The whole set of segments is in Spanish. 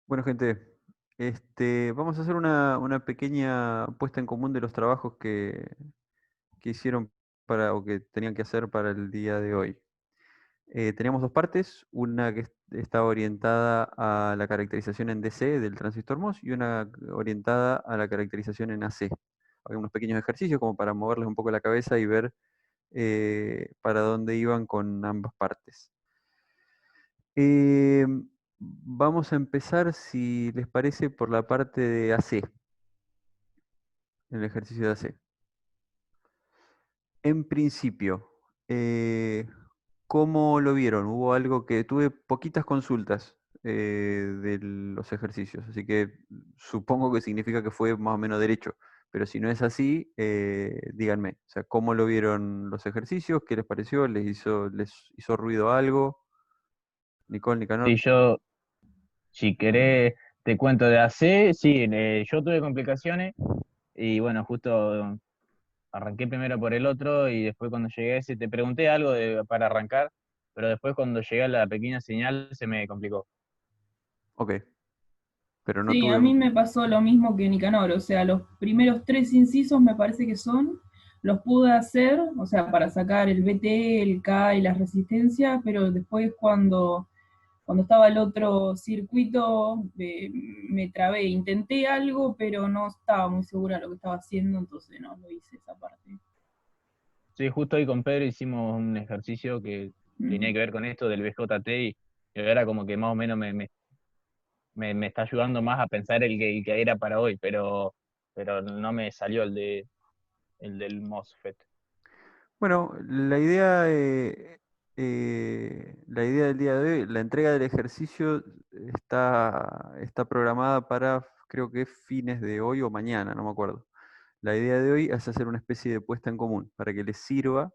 Bueno, gente, vamos a hacer una pequeña puesta en común de los trabajos que hicieron o que tenían que hacer para el día de hoy. Teníamos dos partes, una que estaba orientada a la caracterización en DC del transistor MOS y una orientada a la caracterización en AC. Hay unos pequeños ejercicios como para moverles un poco la cabeza y ver para dónde iban con ambas partes. Eh, Vamos a empezar, si les parece, por la parte de AC, el ejercicio de AC. En principio, ¿cómo lo vieron? Hubo algo que tuve poquitas consultas de los ejercicios, así que supongo que significa que fue más o menos derecho. Pero si no es así, díganme, o sea, ¿cómo lo vieron los ejercicios? ¿Qué les pareció? ¿Les hizo ruido algo? Nicole, Sí, Nicanor. si querés, te cuento de AC. Sí, yo tuve complicaciones y bueno, justo arranqué primero por el otro y después cuando llegué a ese te pregunté algo para arrancar, pero después cuando llegué a la pequeña señal se me complicó. Ok, pero no Sí, a tuve. mí me pasó lo mismo que Nicanor, o sea, los primeros tres incisos me parece que los pude hacer, o sea, para sacar el BT, el K y las resistencias, pero después cuando estaba el otro circuito me trabé, intenté algo, pero no estaba muy segura de lo que estaba haciendo, entonces no lo hice esa parte. Sí, justo ahí con Pedro hicimos un ejercicio que tenía Mm. que ver con esto del BJT y ahora como que más o menos me está ayudando más a pensar el que era para hoy, pero no me salió el del MOSFET. Bueno, la idea del día de hoy, la entrega del ejercicio está programada para, creo que fines de hoy o mañana, no me acuerdo. La idea de hoy es hacer una especie de puesta en común para que les sirva,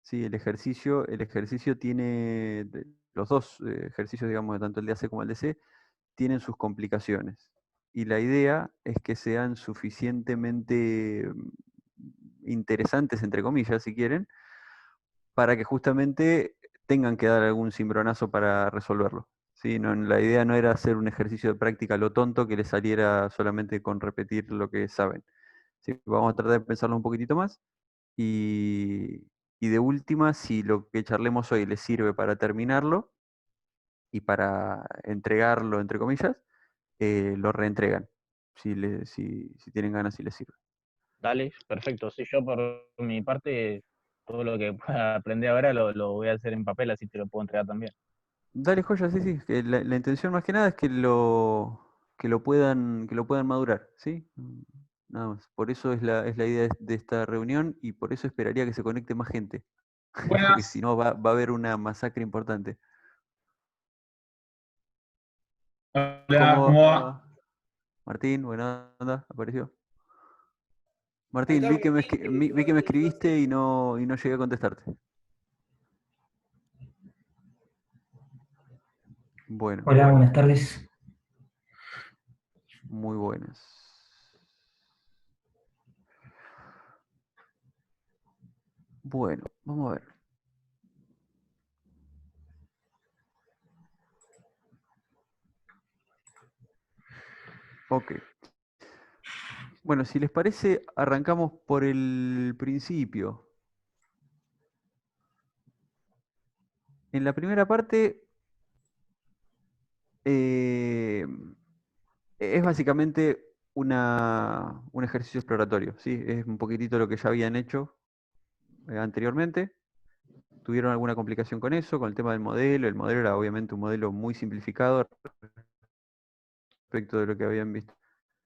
¿sí? El ejercicio tiene, los dos ejercicios, digamos, tanto el de AC como el de C, tienen sus complicaciones. Y la idea es que sean suficientemente interesantes, entre comillas, si quieren, para que justamente tengan que dar algún cimbronazo para resolverlo. ¿Sí? No, la idea no era hacer un ejercicio de práctica a lo tonto que les saliera solamente con repetir lo que saben. ¿Sí? Vamos a tratar de pensarlo un poquitito más y de última, si lo que charlemos hoy les sirve para terminarlo y para entregarlo, entre comillas, lo reentregan, si tienen ganas y les sirve. Dale, perfecto. Sí, yo por mi parte, todo lo que pueda aprender ahora lo voy a hacer en papel, así te lo puedo entregar también. Dale, joya, sí, sí. Que la intención más que nada es que lo puedan madurar, ¿sí? Nada más. Por eso es la idea de esta reunión y por eso esperaría que se conecte más gente. Porque si Buenas. no va a haber una masacre importante. Hola, ¿Cómo ¿cómo va? va? Martín, buena onda, apareció. Ahí Martín, está. vi que me escribiste y no llegué a contestarte. Bueno, Hola, buenas tardes. muy buenas. Bueno, vamos a ver. Ok. Bueno, si les parece, arrancamos por el principio. En la primera parte eh, es básicamente un ejercicio exploratorio, ¿sí? Es un poquitito lo que ya habían hecho anteriormente. Tuvieron alguna complicación con eso, con el tema del modelo. El modelo era obviamente un modelo muy simplificado respecto de lo que habían visto,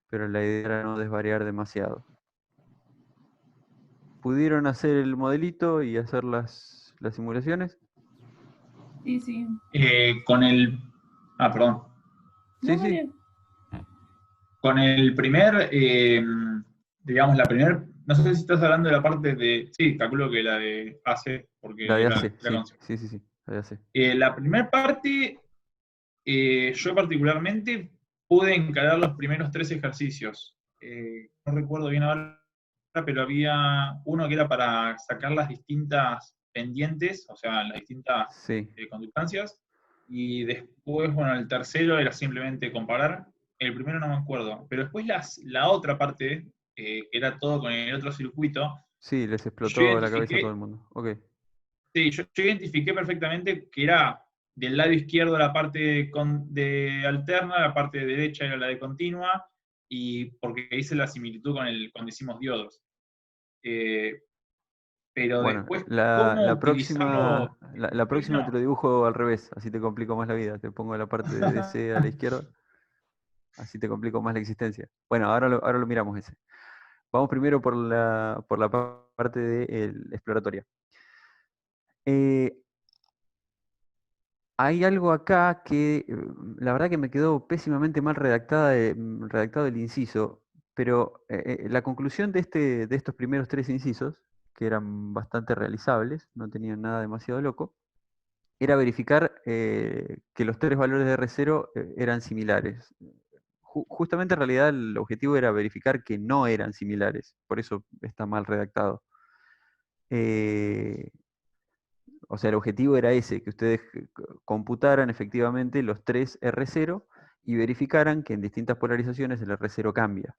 pero la idea era no desvariar demasiado. ¿Pudieron hacer el modelito y hacer las simulaciones? Sí, sí. Con el. Ah, perdón. Sí, No, sí. dale. Con el primer, digamos, la primera. No sé si estás hablando de la parte de. Sí, calculo que la de AC, La porque de era AC, la sí, conocía. sí, sí, sí, la de AC. La primera parte, yo particularmente pude encarar los primeros tres ejercicios. No recuerdo bien ahora, pero había uno que era para sacar las distintas pendientes, o sea, las distintas Sí, conductancias. Y después, bueno, el tercero era simplemente comparar. El primero no me acuerdo. Pero después la otra parte, que era todo con el otro circuito, Sí, les yo explotó la cabeza a todo el identifiqué, mundo. Ok. sí, yo identifiqué perfectamente que era del lado izquierdo la parte de alterna, la parte derecha era la de continua, y porque hice la similitud cuando hicimos diodos. Eh, pero Bueno, después, ¿cómo la utilizarlo? próxima, la próxima te No. lo dibujo al revés, así te complico más la vida. Te pongo la parte de DC a la izquierda, así te complico más la existencia. Bueno, ahora lo miramos ese. Vamos primero por la parte de exploratoria. Eh, Hay algo acá que la verdad que me quedó pésimamente mal redactado el inciso, pero la conclusión de estos primeros tres incisos, que eran bastante realizables, no tenían nada demasiado loco, era verificar que los tres valores de R0 eran similares. Justamente en realidad el objetivo era verificar que no eran similares, por eso está mal redactado. Eh, o sea, el objetivo era ese, que ustedes computaran efectivamente los tres R0 y verificaran que en distintas polarizaciones el R0 cambia.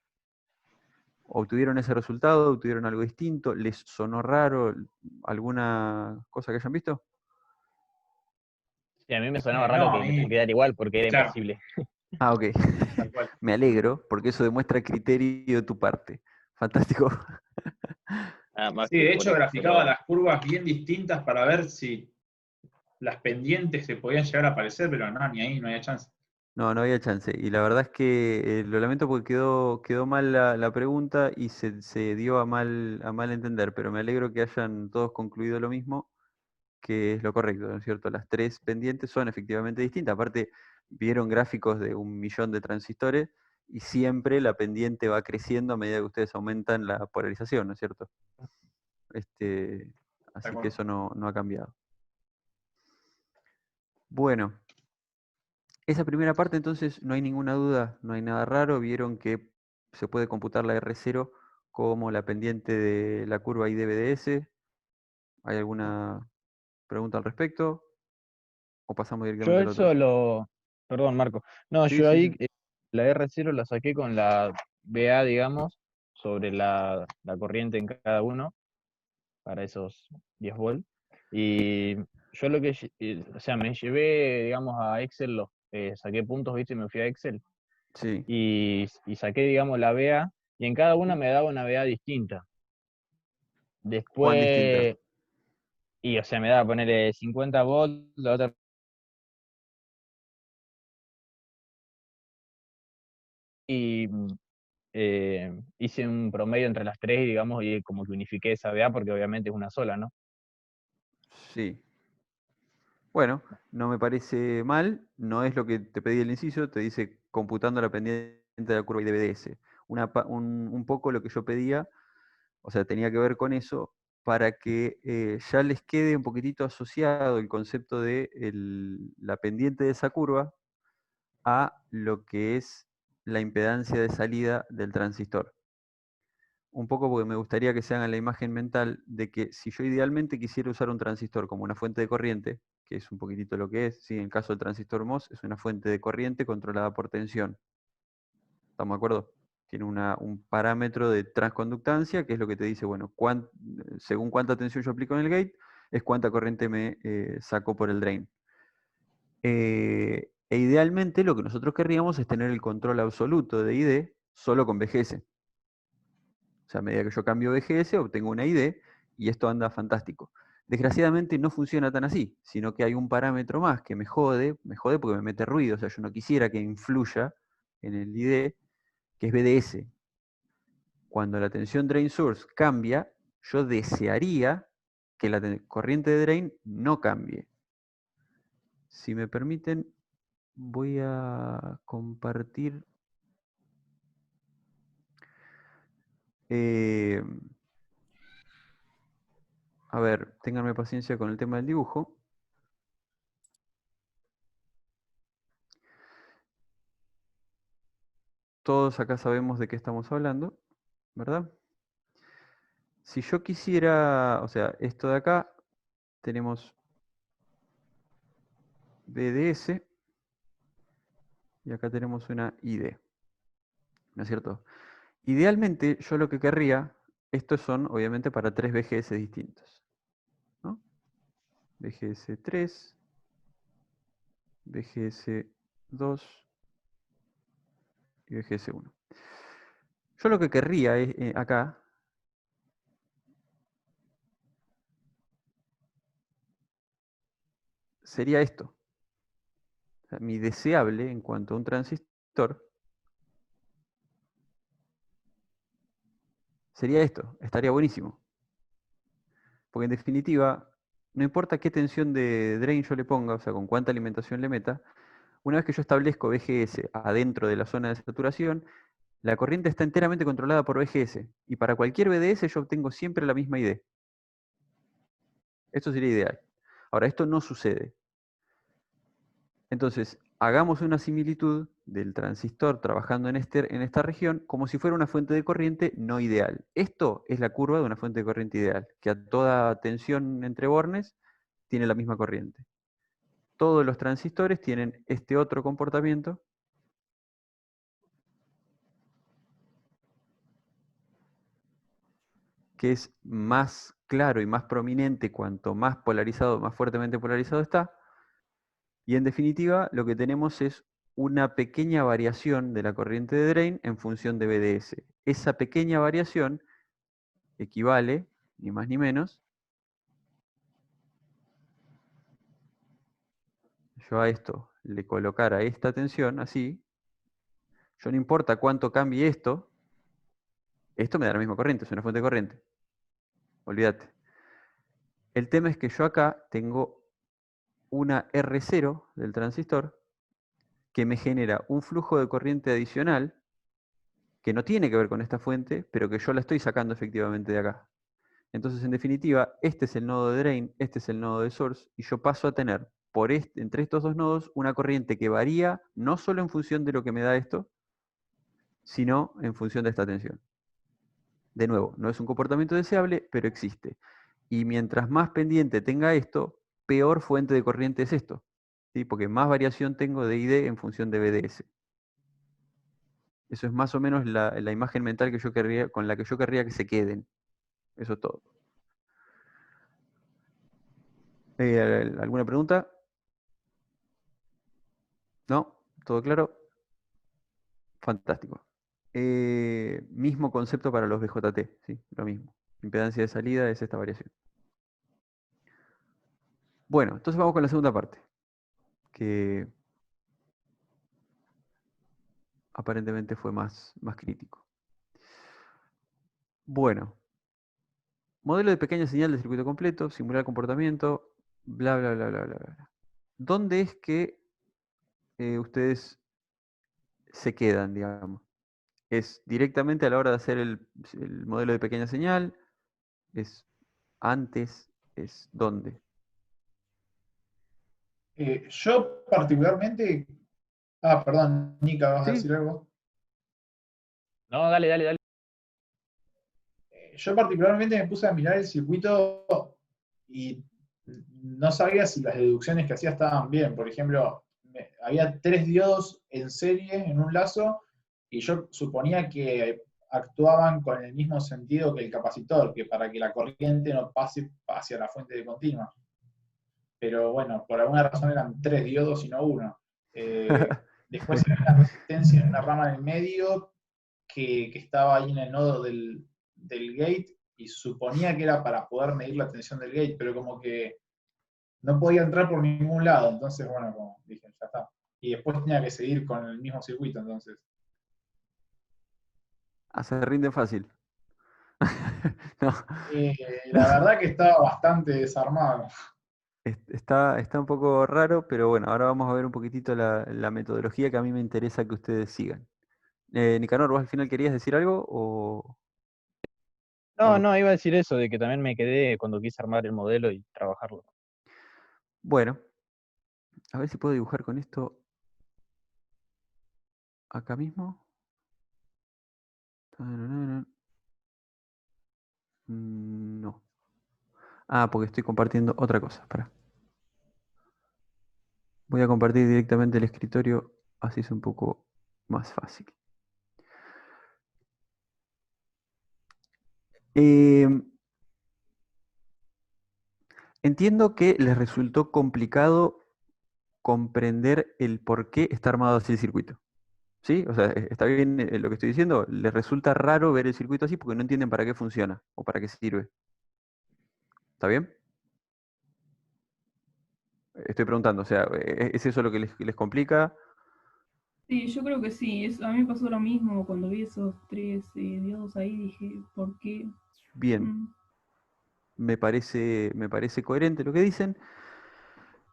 ¿Obtuvieron ese resultado? ¿Obtuvieron algo distinto? ¿Les sonó raro? ¿Alguna cosa que hayan visto? Sí, a mí me sonaba raro No, a que me tenga mí, que dar igual porque era claro, imposible. Ah, ok. tal cual. Me alegro, porque eso demuestra criterio de tu parte. Fantástico. Nada más Sí, que de por hecho eso. graficaba las curvas bien distintas para ver si las pendientes se podían llegar a aparecer, pero no, ni ahí, no había chance. No, no había chance. Y la verdad es que lo lamento porque quedó mal la pregunta y se dio a mal entender, pero me alegro que hayan todos concluido lo mismo, que es lo correcto, ¿no es cierto? Las tres pendientes son efectivamente distintas. Aparte, vieron gráficos de 1 millón de transistores y siempre la pendiente va creciendo a medida que ustedes aumentan la polarización, ¿no es cierto? Este, ¿De así que acuerdo? eso no ha cambiado. Bueno, esa primera parte entonces no hay ninguna duda, no hay nada raro. Vieron que se puede computar la R0 como la pendiente de la curva IDBDS. ¿Hay alguna pregunta al respecto? ¿O pasamos Yo directamente al otro? eso lo. Perdón, Marco. No, Sí, yo sí, ahí sí. la R0 la saqué con la BA, digamos, sobre la corriente en cada uno, para esos 10 volts. Y yo lo que, o sea, me llevé, digamos, a Excel, saqué puntos, ¿viste? Y me fui a Excel Sí. y saqué, digamos, la BA, y en cada una me daba una BA distinta. ¿Cuán distinta? Después, y o sea, me daba ponerle 50 volts, la otra. Y hice un promedio entre las tres, digamos, y como que unifiqué esa BA porque obviamente es una sola, ¿no? Sí. Bueno, no me parece mal, no es lo que te pedí el inciso, te dice computando la pendiente de la curva IDBDS. Un poco lo que yo pedía, o sea, tenía que ver con eso, para que ya les quede un poquitito asociado el concepto de la pendiente de esa curva a lo que es la impedancia de salida del transistor. Un poco porque me gustaría que se hagan la imagen mental de que si yo idealmente quisiera usar un transistor como una fuente de corriente, que es un poquitito lo que es, ¿sí? En el caso del transistor MOS es una fuente de corriente controlada por tensión. ¿Estamos de acuerdo? Tiene un parámetro de transconductancia, que es lo que te dice, bueno, según cuánta tensión yo aplico en el gate, es cuánta corriente me saco por el drain. E idealmente lo que nosotros querríamos es tener el control absoluto de ID solo con VGS. O sea, a medida que yo cambio VGS, obtengo una ID y esto anda fantástico. Desgraciadamente no funciona tan así, sino que hay un parámetro más que me jode porque me mete ruido, o sea, yo no quisiera que influya en el ID, que es BDS. Cuando la tensión drain source cambia, yo desearía que la corriente de drain no cambie. Si me permiten, voy a compartir. eh, a ver, ténganme paciencia con el tema del dibujo. Todos acá sabemos de qué estamos hablando, ¿verdad? Si yo quisiera, o sea, esto de acá, tenemos BDS, y acá tenemos una ID, ¿no es cierto? Idealmente, yo lo que querría, estos son obviamente para 3 BGS distintos, ¿no? BGS 3, BGS 2 y BGS 1. Yo lo que querría acá sería esto. O sea, mi deseable en cuanto a un transistor sería esto. Estaría buenísimo. Porque en definitiva, no importa qué tensión de drain yo le ponga, o sea, con cuánta alimentación le meta, una vez que yo establezco BGS adentro de la zona de saturación, la corriente está enteramente controlada por BGS. Y para cualquier BDS yo obtengo siempre la misma ID. Esto sería ideal. Ahora, esto no sucede. Entonces, hagamos una similitud del transistor trabajando en esta región como si fuera una fuente de corriente no ideal. Esto es la curva de una fuente de corriente ideal, que a toda tensión entre bornes tiene la misma corriente. Todos los transistores tienen este otro comportamiento que es más claro y más prominente cuanto más polarizado, más fuertemente polarizado está. Y en definitiva, lo que tenemos es una pequeña variación de la corriente de drain en función de BDS. Esa pequeña variación equivale, ni más ni menos, yo a esto le colocara esta tensión así, yo no importa cuánto cambie esto me da la misma corriente, es una fuente de corriente. Olvídate. El tema es que yo acá tengo una R0 del transistor que me genera un flujo de corriente adicional que no tiene que ver con esta fuente, pero que yo la estoy sacando efectivamente de acá. Entonces, en definitiva, este es el nodo de drain, este es el nodo de source, y yo paso a tener entre estos dos nodos una corriente que varía no solo en función de lo que me da esto, sino en función de esta tensión. De nuevo, no es un comportamiento deseable, pero existe. Y mientras más pendiente tenga esto, peor fuente de corriente es esto, ¿sí? Porque más variación tengo de ID en función de BDS. Eso es más o menos la imagen mental que yo querría, con la que yo querría que se queden. Eso es todo. ¿Alguna pregunta? ¿No? ¿Todo claro? Fantástico. Mismo concepto para los BJT, sí, lo mismo. Impedancia de salida es esta variación. Bueno, entonces vamos con la segunda parte, que aparentemente fue más crítico. Bueno, modelo de pequeña señal de circuito completo, simular comportamiento, bla, bla, bla, bla, bla, bla. ¿Dónde es que ustedes se quedan, digamos? ¿Es directamente a la hora de hacer el modelo de pequeña señal? ¿Es antes? ¿Es dónde? Yo particularmente. Ah, perdón, Nika, ¿vas a Sí, decir algo? No, dale, dale, dale. Yo particularmente me puse a mirar el circuito y no sabía si las deducciones que hacía estaban bien. Por ejemplo, había 3 diodos en serie en un lazo y yo suponía que actuaban con el mismo sentido que el capacitor, que para que la corriente no pase hacia la fuente de continua. Pero bueno, por alguna razón eran 3 diodos y no uno. Después había una resistencia en una rama en el medio que estaba ahí en el nodo del gate y suponía que era para poder medir la tensión del gate, pero como que no podía entrar por ningún lado, entonces bueno, como dije, ya está. Y después tenía que seguir con el mismo circuito, entonces. se rinde fácil. No, Eh, no. la verdad que estaba bastante desarmado. Está un poco raro, pero bueno, ahora vamos a ver un poquitito la metodología que a mí me interesa que ustedes sigan. Nicanor, ¿vos al final querías decir algo o No, no? no, iba a decir eso, de que también me quedé cuando quise armar el modelo y trabajarlo. Bueno, a ver si puedo dibujar con esto acá mismo. No. Ah, porque estoy compartiendo otra cosa. Espera. Voy a compartir directamente el escritorio, así es un poco más fácil. Entiendo que les resultó complicado comprender el por qué está armado así el circuito. ¿Sí? O sea, ¿está bien lo que estoy diciendo? Les resulta raro ver el circuito así porque no entienden para qué funciona o para qué sirve. ¿Está bien? Estoy preguntando, o sea, ¿es eso lo que les complica? Sí, yo creo que sí. A mí me pasó lo mismo cuando vi esos tres diodos ahí. Dije, ¿por qué? Bien, Mm. me parece coherente lo que dicen.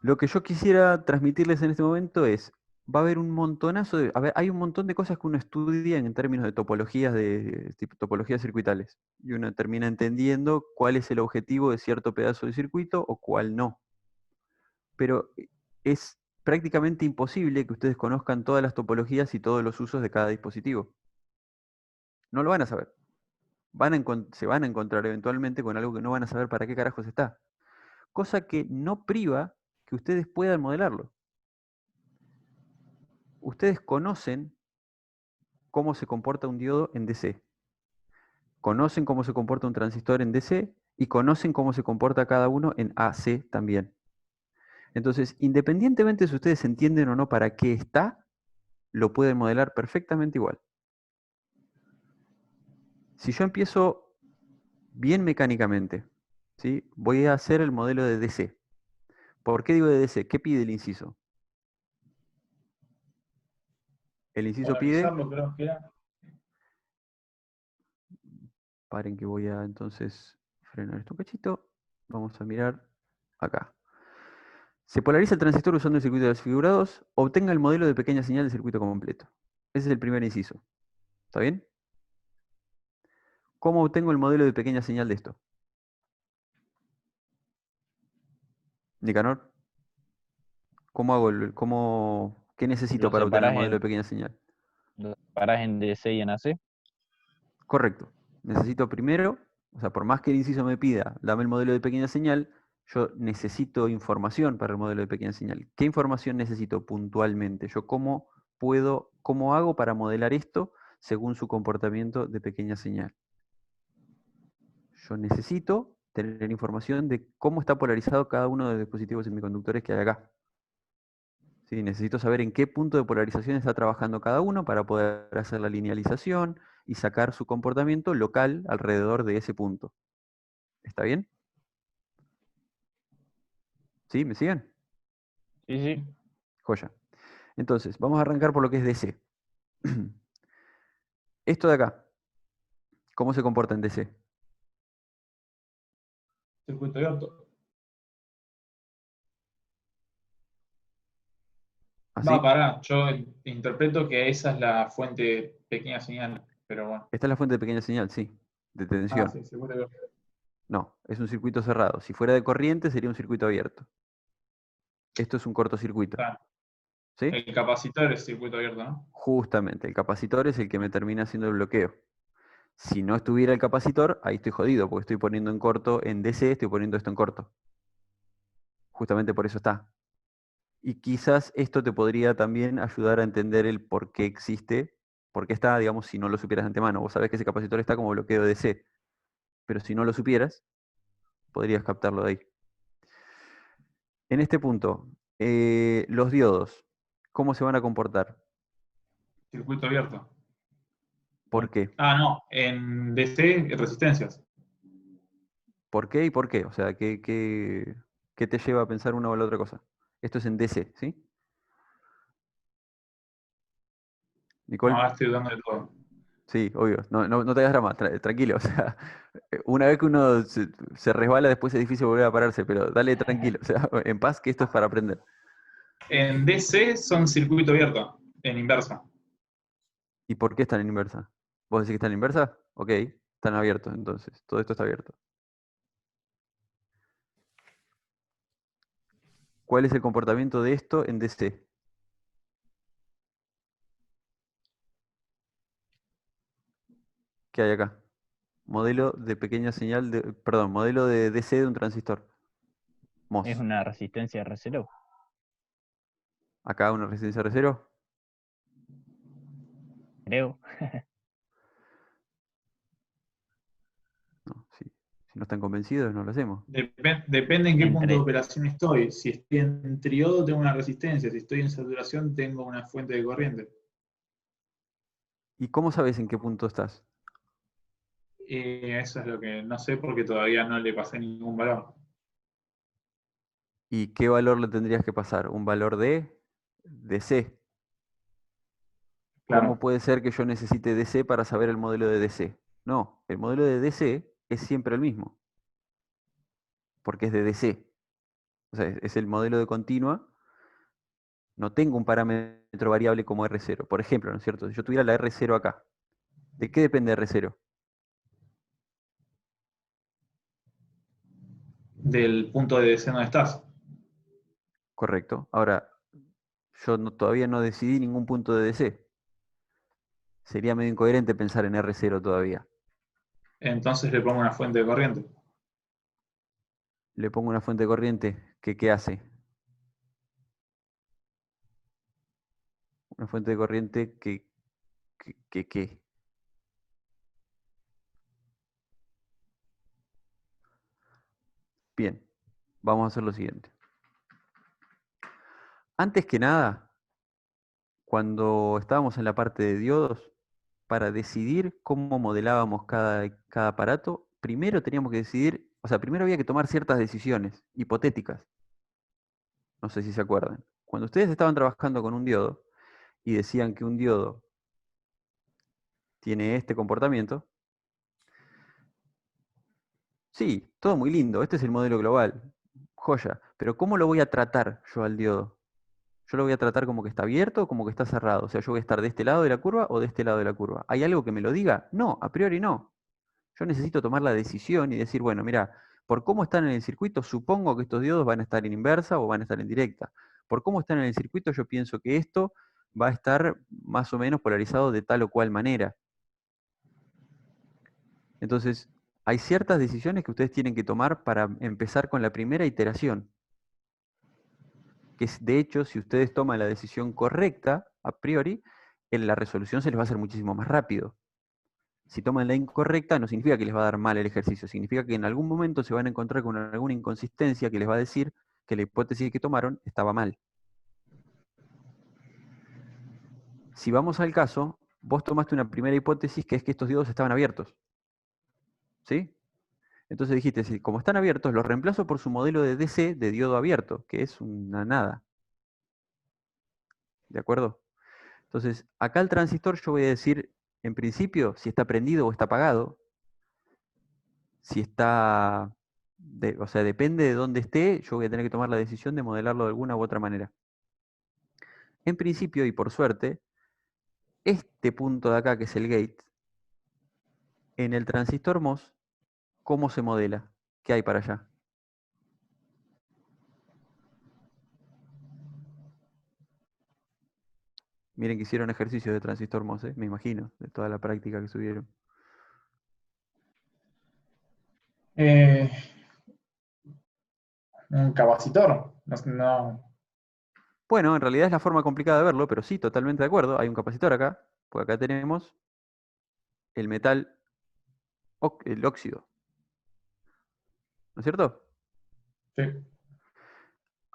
Lo que yo quisiera transmitirles en este momento es, va a haber un montonazo de, a ver, hay un montón de cosas que uno estudia en términos de topologías de tipo, topologías circuitales. Y uno termina entendiendo cuál es el objetivo de cierto pedazo de circuito o cuál no. Pero es prácticamente imposible que ustedes conozcan todas las topologías y todos los usos de cada dispositivo. No lo van a saber. Se van a encontrar eventualmente con algo que no van a saber para qué carajos está. Cosa que no priva que ustedes puedan modelarlo. Ustedes conocen cómo se comporta un diodo en DC, conocen cómo se comporta un transistor en DC y conocen cómo se comporta cada uno en AC también. Entonces, independientemente si ustedes entienden o no para qué está, lo pueden modelar perfectamente igual. Si yo empiezo bien mecánicamente, ¿sí? Voy a hacer el modelo de DC. ¿Por qué digo de DC? ¿Qué pide el inciso? El inciso pide, Polarizarlo, creo que era. paren que voy a entonces frenar esto un cachito. Vamos a mirar acá. Se polariza el transistor usando el circuito de desfigurados, obtenga el modelo de pequeña señal del circuito completo. Ese es el primer inciso. ¿Está bien? ¿Cómo obtengo el modelo de pequeña señal de esto? Nicanor, ¿cómo hago qué necesito Lo para obtener el separás modelo de en, pequeña señal? lo separás en DC y en AC. Correcto. Necesito primero, o sea, por más que el inciso me pida, dame el modelo de pequeña señal, yo necesito información para el modelo de pequeña señal. ¿Qué información necesito puntualmente? Yo cómo hago para modelar esto según su comportamiento de pequeña señal. Yo necesito tener información de cómo está polarizado cada uno de los dispositivos semiconductores que hay acá. ¿Sí? Necesito saber en qué punto de polarización está trabajando cada uno para poder hacer la linealización y sacar su comportamiento local alrededor de ese punto. ¿Está bien? ¿Sí? ¿Me siguen? Sí, sí. Joya. Entonces, vamos a arrancar por lo que es DC. Esto de acá, ¿cómo se comporta en DC? Circuito abierto. ¿Así? No, pará, yo interpreto que esa es la fuente de pequeña señal, pero bueno. Esta es la fuente de pequeña señal, sí, de Ah, tensión. sí, circuito abierto. No, es un circuito cerrado. Si fuera de corriente sería un circuito abierto. Esto es un cortocircuito. Está. ¿Sí? El capacitor es circuito abierto, ¿no? Justamente, el capacitor es el que me termina haciendo el bloqueo. Si no estuviera el capacitor, ahí estoy jodido, porque estoy poniendo en corto en DC, estoy poniendo esto en corto. Justamente por eso está. Y quizás esto te podría también ayudar a entender el por qué existe, por qué está, digamos, si no lo supieras de antemano. Vos sabés que ese capacitor está como bloqueo de DC, pero si no lo supieras, podrías captarlo de ahí. En este punto, los diodos, ¿cómo se van a comportar? Circuito abierto. ¿Por qué? Ah, no, en DC, resistencias. ¿Por qué y por qué? O sea, ¿qué te lleva a pensar una o la otra cosa? Esto es en DC, ¿sí? No, Nicole, ahora estoy dudando de todo. sí, obvio, no te hagas drama, tranquilo, o sea, una vez que uno se resbala, después es difícil volver a pararse, pero dale tranquilo, o sea, en paz, que esto es para aprender. En DC son circuito abierto, en inversa. ¿Y por qué están en inversa? ¿Vos decís que están en inversa? Ok, están abiertos entonces, todo esto está abierto. ¿Cuál es el comportamiento de esto en DC? ¿Qué hay acá? Modelo de pequeña señal de, perdón, modelo de DC de un transistor. Es MOS. una resistencia R0. Acá una resistencia R0. Creo. No, si no están convencidos, no lo hacemos. Depende en qué punto de Entre, operación estoy. Si estoy en triodo, tengo una resistencia. Si estoy en saturación, tengo una fuente de corriente. ¿Y cómo sabes en qué punto estás? Eso es lo que no sé porque todavía no le pasé ningún valor. ¿Y qué valor le tendrías que pasar? Un valor de DC. ¿Cómo Claro. puede ser que yo necesite DC para saber el modelo de DC? No, el modelo de DC es siempre el mismo, porque es de DC. O sea, es el modelo de continua. No tengo un parámetro variable como R0. Por ejemplo, ¿no es cierto? Si yo tuviera la R0 acá, ¿de qué depende R0? Del punto de DC donde estás. Correcto. Ahora, yo todavía no decidí ningún punto de DC. Sería medio incoherente pensar en R0 todavía. Entonces le pongo una fuente de corriente. Le pongo una fuente de corriente que ¿qué hace? Una fuente de corriente que ¿qué? Bien, vamos a hacer lo siguiente. Antes que nada, cuando estábamos en la parte de diodos, para decidir cómo modelábamos cada aparato, primero teníamos que decidir, o sea, primero había que tomar ciertas decisiones hipotéticas. No sé si se acuerdan. Cuando ustedes estaban trabajando con un diodo y decían que un diodo tiene este comportamiento, sí, todo muy lindo, este es el modelo global, joya, pero ¿cómo lo voy a tratar yo al diodo? Yo lo voy a tratar como que está abierto o como que está cerrado. O sea, yo voy a estar de este lado de la curva o de este lado de la curva. ¿Hay algo que me lo diga? No, a priori no. Yo necesito tomar la decisión y decir, bueno, mira, por cómo están en el circuito, supongo que estos diodos van a estar en inversa o van a estar en directa. Por cómo están en el circuito, yo pienso que esto va a estar más o menos polarizado de tal o cual manera. Entonces, hay ciertas decisiones que ustedes tienen que tomar para empezar con la primera iteración. Que es, de hecho, si ustedes toman la decisión correcta, a priori, en la resolución se les va a hacer muchísimo más rápido. Si toman la incorrecta, no significa que les va a dar mal el ejercicio, significa que en algún momento se van a encontrar con alguna inconsistencia que les va a decir que la hipótesis que tomaron estaba mal. Si vamos al caso, vos tomaste una primera hipótesis que es que estos diodos estaban abiertos. ¿Sí? Entonces dijiste, sí, como están abiertos, los reemplazo por su modelo de DC de diodo abierto, que es una nada. ¿De acuerdo? Entonces, acá el transistor yo voy a decir, en principio, si está prendido o está apagado, si está, o sea, depende de dónde esté, yo voy a tener que tomar la decisión de modelarlo de alguna u otra manera. En principio, y por suerte, este punto de acá, que es el gate, en el transistor MOS, ¿cómo se modela? ¿Qué hay para allá? Miren que hicieron ejercicios de transistor MOS, me imagino, de toda la práctica que subieron. Eh, un capacitor. Bueno, en realidad es la forma complicada de verlo, pero sí, totalmente de acuerdo. Hay un capacitor acá, pues acá tenemos el metal, el óxido, ¿no es cierto? Sí.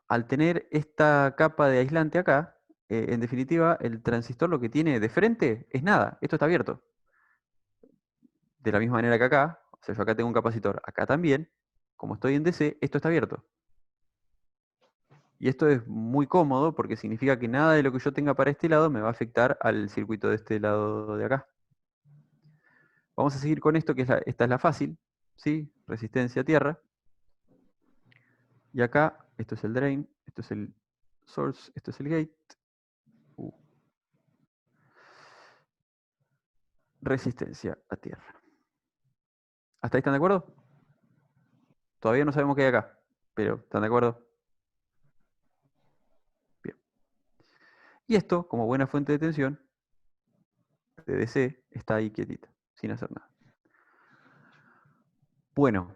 Al tener esta capa de aislante acá, en definitiva, el transistor lo que tiene de frente es nada, esto está abierto. De la misma manera que acá, o sea, yo acá tengo un capacitor, acá también, como estoy en DC, esto está abierto. Y esto es muy cómodo porque significa que nada de lo que yo tenga para este lado me va a afectar al circuito de este lado de acá. Vamos a seguir con esto, que esta es la fácil, ¿sí? Resistencia a tierra. Y acá, esto es el drain, esto es el source, esto es el gate. Resistencia a tierra. ¿Hasta ahí están de acuerdo? Todavía no sabemos qué hay acá, pero ¿están de acuerdo? Bien. Y esto, como buena fuente de tensión, de DC, está ahí quietita, sin hacer nada. Bueno,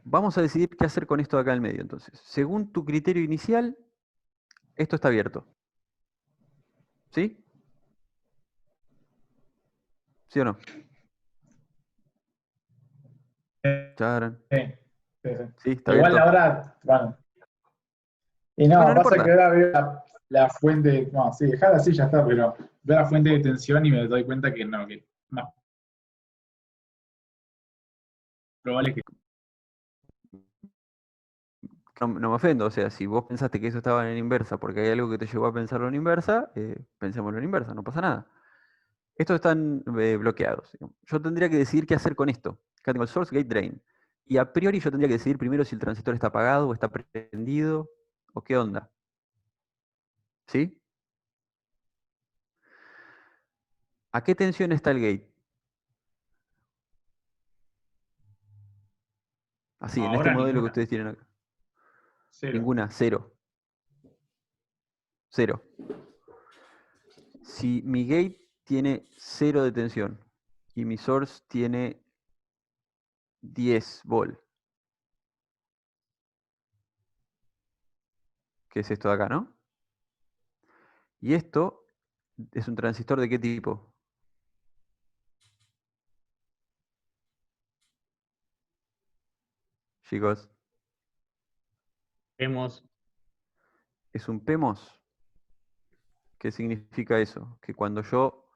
vamos a decidir qué hacer con esto de acá en medio entonces. Según tu criterio inicial, Esto está abierto. ¿Sí? ¿Sí o no? Charan. Sí, sí, sí. ¿Sí? ¿Está Pero igual abierto? ahora, bueno. Y Bueno, no, no pasa que importa. ahora veo la fuente, no, sí, dejala así, ya está, pero veo la fuente de tensión y me doy cuenta que no, que más probable es que No me ofendo, o sea, si vos pensaste que eso estaba en la inversa porque hay algo que te llevó a pensarlo en inversa, pensémoslo en inversa, no pasa nada. Estos están bloqueados. Digamos. Yo tendría que decidir qué hacer con esto. Acá tengo el source, gate, drain. Y a priori yo tendría que decidir primero si el transistor está apagado o está prendido o qué onda. ¿Sí? ¿A qué tensión está el gate? Así, en este ahora modelo que ninguna, ustedes tienen acá. cero. Ninguna, cero. Cero. Si mi gate tiene 0 de tensión y mi source tiene 10 volt, que es esto de acá, ¿no? Y esto es un transistor de qué tipo? Chicos, Vemos es un PMOS. ¿Qué significa eso? Que cuando yo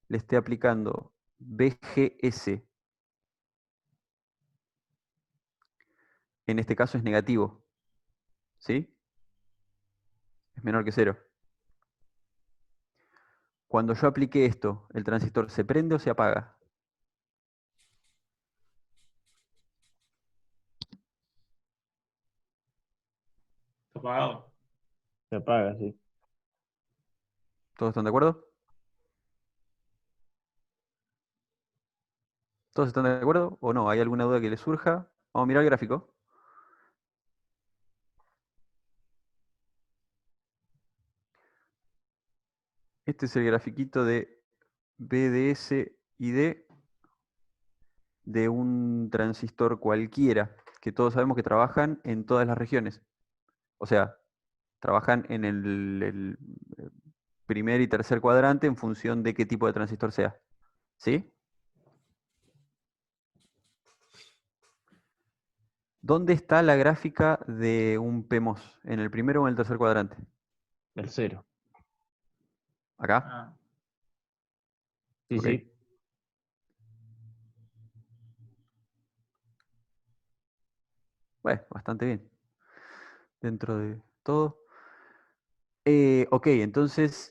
le esté aplicando BGS, en este caso es negativo, ¿sí? Es menor que 0. Cuando yo aplique esto, ¿el transistor se prende o se apaga? Está apagado. se apaga, sí. ¿Todos están de acuerdo? ¿Todos están de acuerdo? ¿O no? ¿Hay alguna duda que les surja? Vamos a mirar el gráfico. Este es el grafiquito de BDS y D de un transistor cualquiera, que todos sabemos que trabajan en todas las regiones. O sea, trabajan en el primer y tercer cuadrante en función de qué tipo de transistor sea. ¿Sí? ¿Dónde está la gráfica de un PMOS? ¿En el primero o en el tercer cuadrante? Tercero. ¿Acá? Ah, Sí, Ok. sí. Bueno, bastante bien. Dentro de todo. Ok, entonces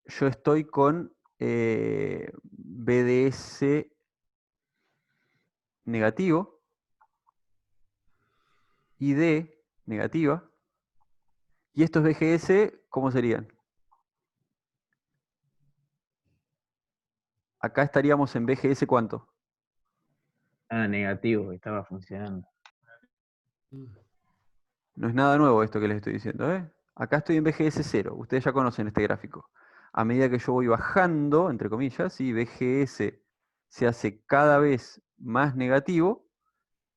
yo estoy con BDS negativo y D negativa. ¿Y estos BGS cómo serían? Acá estaríamos en BGS ¿cuánto? Ah, negativo, estaba funcionando. No es nada nuevo esto que les estoy diciendo, ¿eh? Acá estoy en BGS 0. Ustedes ya conocen este gráfico. A medida que yo voy bajando, entre comillas, y BGS se hace cada vez más negativo,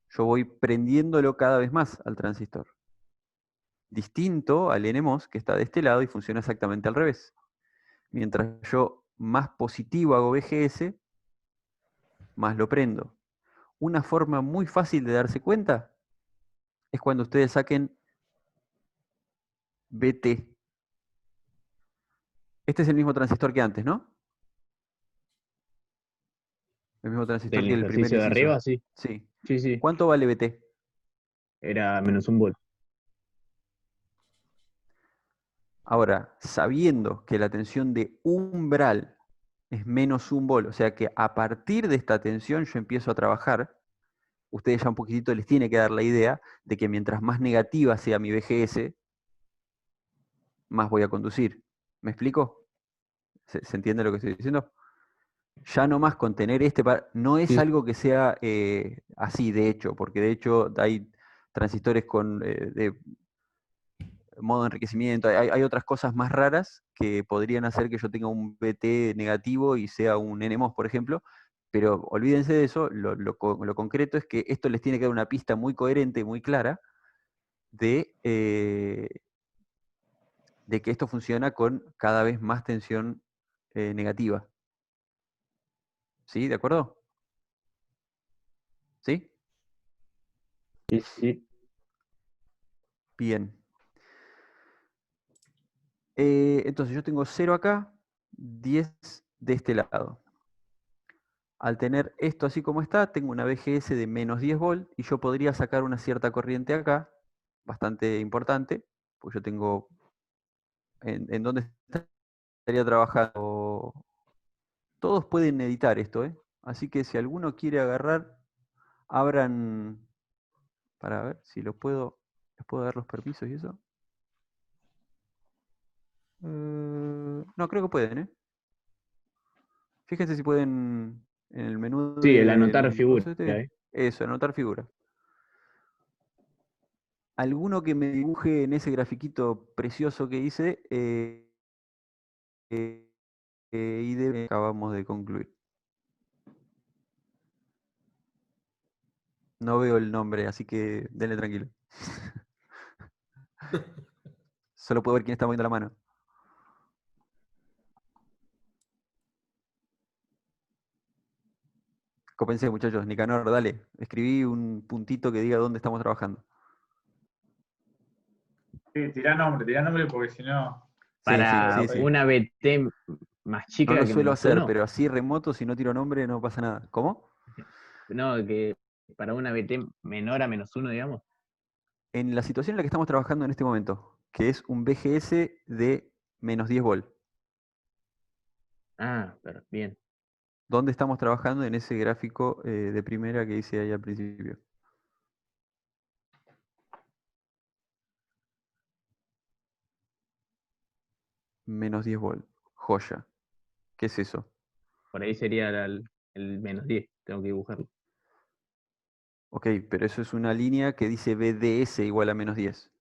yo voy prendiéndolo cada vez más al transistor. Distinto al NMOS, que está de este lado y funciona exactamente al revés. Mientras yo más positivo hago BGS, más lo prendo. Una forma muy fácil de darse cuenta es cuando ustedes saquen BT. Este es el mismo transistor que antes, ¿no? El mismo transistor Del que el primer ejercicio de inciso. arriba, sí. Sí. Sí, sí. ¿Cuánto vale BT? Era menos un volt. Ahora, sabiendo que la tensión de umbral es menos un volt, o sea que a partir de esta tensión yo empiezo a trabajar, ustedes ya un poquitito les tiene que dar la idea de que mientras más negativa sea mi BGS, más voy a conducir. ¿Me explico? ¿Se entiende lo que estoy diciendo? Ya no más con tener no es Sí. algo que sea así, de hecho, porque de hecho hay transistores con de modo de enriquecimiento, hay otras cosas más raras que podrían hacer que yo tenga un BT negativo y sea un NMOS, por ejemplo, pero olvídense de eso, lo concreto es que esto les tiene que dar una pista muy coherente, muy clara, de de que esto funciona con cada vez más tensión negativa. ¿Sí? ¿De acuerdo? ¿Sí? Sí, sí. Bien. Entonces yo tengo 0 acá, 10 de este lado. Al tener esto así como está, tengo una BGS de menos 10 volt y yo podría sacar una cierta corriente acá, bastante importante, pues yo tengo en dónde estaría trabajando. Todos pueden editar esto, ¿eh? Así que si alguno quiere agarrar, abran, para ver si les puedo dar los permisos y eso. No, creo que pueden, ¿eh? Fíjense si pueden en el menú Sí, el anotar del figura. coso este. Eso, anotar figura. Alguno que me dibuje en ese grafiquito precioso que hice y acabamos de concluir. No veo el nombre, así que denle tranquilo. Solo puedo ver quién está moviendo la mano. Cópense, muchachos. Nicanor, dale. Escribí un puntito que diga dónde estamos trabajando. Sí, tirá nombre porque si no. Para Sí. una BT más No chica lo que suelo menos hacer, uno, pero así remoto, si no tiro nombre, no pasa nada. ¿Cómo? no, que para una BT menor a menos uno, digamos. En la situación en la que estamos trabajando en este momento, que es un BGS de menos 10 volt. Ah, pero bien. ¿Dónde estamos trabajando en ese gráfico de primera que hice ahí al principio? Menos 10 volt. Joya. ¿Qué es eso? Por ahí sería el menos 10. Tengo que dibujarlo. Ok, pero eso es una línea que dice BDS igual a menos 10.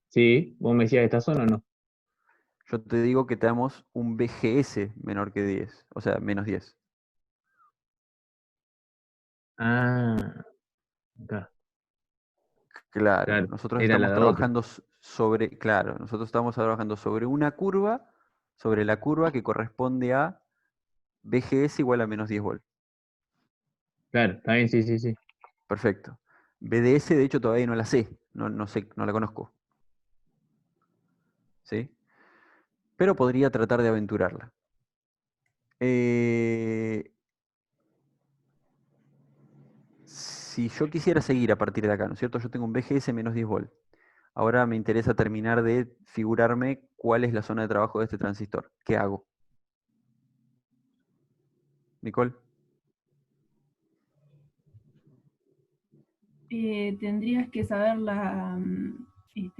Sí, vos me decías que esta zona o no. Yo te digo que tenemos un BGS menor que 10, o sea, menos 10. Ah, acá. Claro, Claro, nosotros era estamos la otra. trabajando nosotros estamos trabajando sobre una curva, sobre la curva que corresponde a BGS igual a menos 10 volt. Claro, está bien, sí. Perfecto. BDS, de hecho, todavía no la sé, no sé, no la conozco. ¿Sí? Pero podría tratar de aventurarla. Si yo quisiera seguir a partir de acá, ¿no es cierto? Yo tengo un BGS menos 10 volt. Ahora me interesa terminar de figurarme cuál es la zona de trabajo de este transistor. ¿Qué hago? Nicole. Tendrías que saber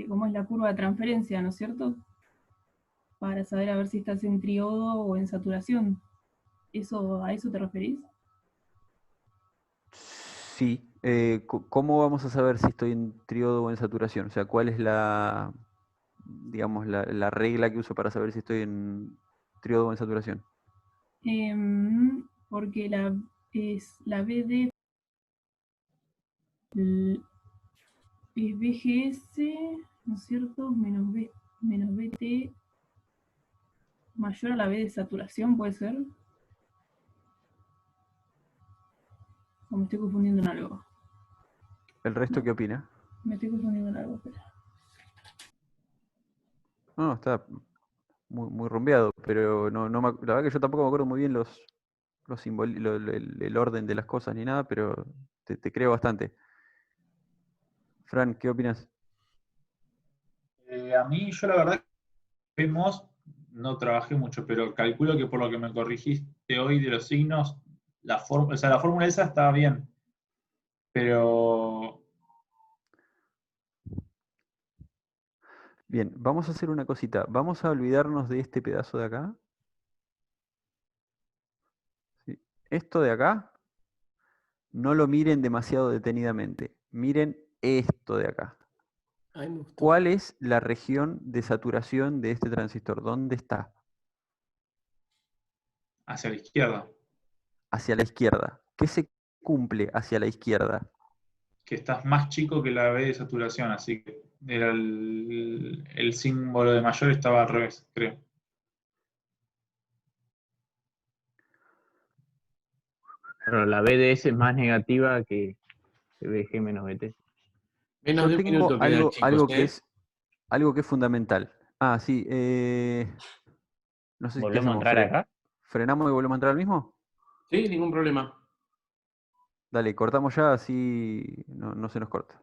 cómo es la curva de transferencia, ¿no es cierto? Para saber a ver si estás en triodo o en saturación. ¿A eso te referís? Sí. ¿Cómo vamos a saber si estoy en triodo o en saturación? O sea, ¿cuál es digamos, la regla que uso para saber si estoy en triodo o en saturación? Porque la BD es BGS, ¿no es cierto? Menos BT mayor a la B de saturación, ¿puede ser? O me estoy confundiendo en algo. ¿El resto No, qué opina? me estoy confundiendo en algo, espera. No, está muy rumbeado, pero la verdad que yo tampoco me acuerdo muy bien el orden de las cosas ni nada, pero te creo bastante. Fran, ¿qué opinas? A mí, yo la verdad que vemos, no trabajé mucho, pero calculo que por lo que me corrigiste hoy de los signos, la fórmula esa está bien. Pero Bien, vamos a hacer una cosita. Vamos a olvidarnos de este pedazo de acá. ¿Sí? Esto de acá, no lo miren demasiado detenidamente. Miren esto de acá. Ay, me gustó. ¿Cuál es la región de saturación de este transistor? ¿Dónde está? hacia la izquierda, Hacia la izquierda. ¿Qué se cumple hacia la izquierda? que estás más chico que la B de saturación, así que Era el símbolo de mayor estaba al revés, creo. Pero la BDS es más negativa que BG menos BT. Menos Yo de un tengo minuto quedan, chicos, algo que es fundamental. Ah, sí. No sé qué ¿Volvemos a hacemos. entrar acá? ¿Frenamos y volvemos a entrar al mismo? Sí, ningún problema. Dale, cortamos ya, así no se nos corta.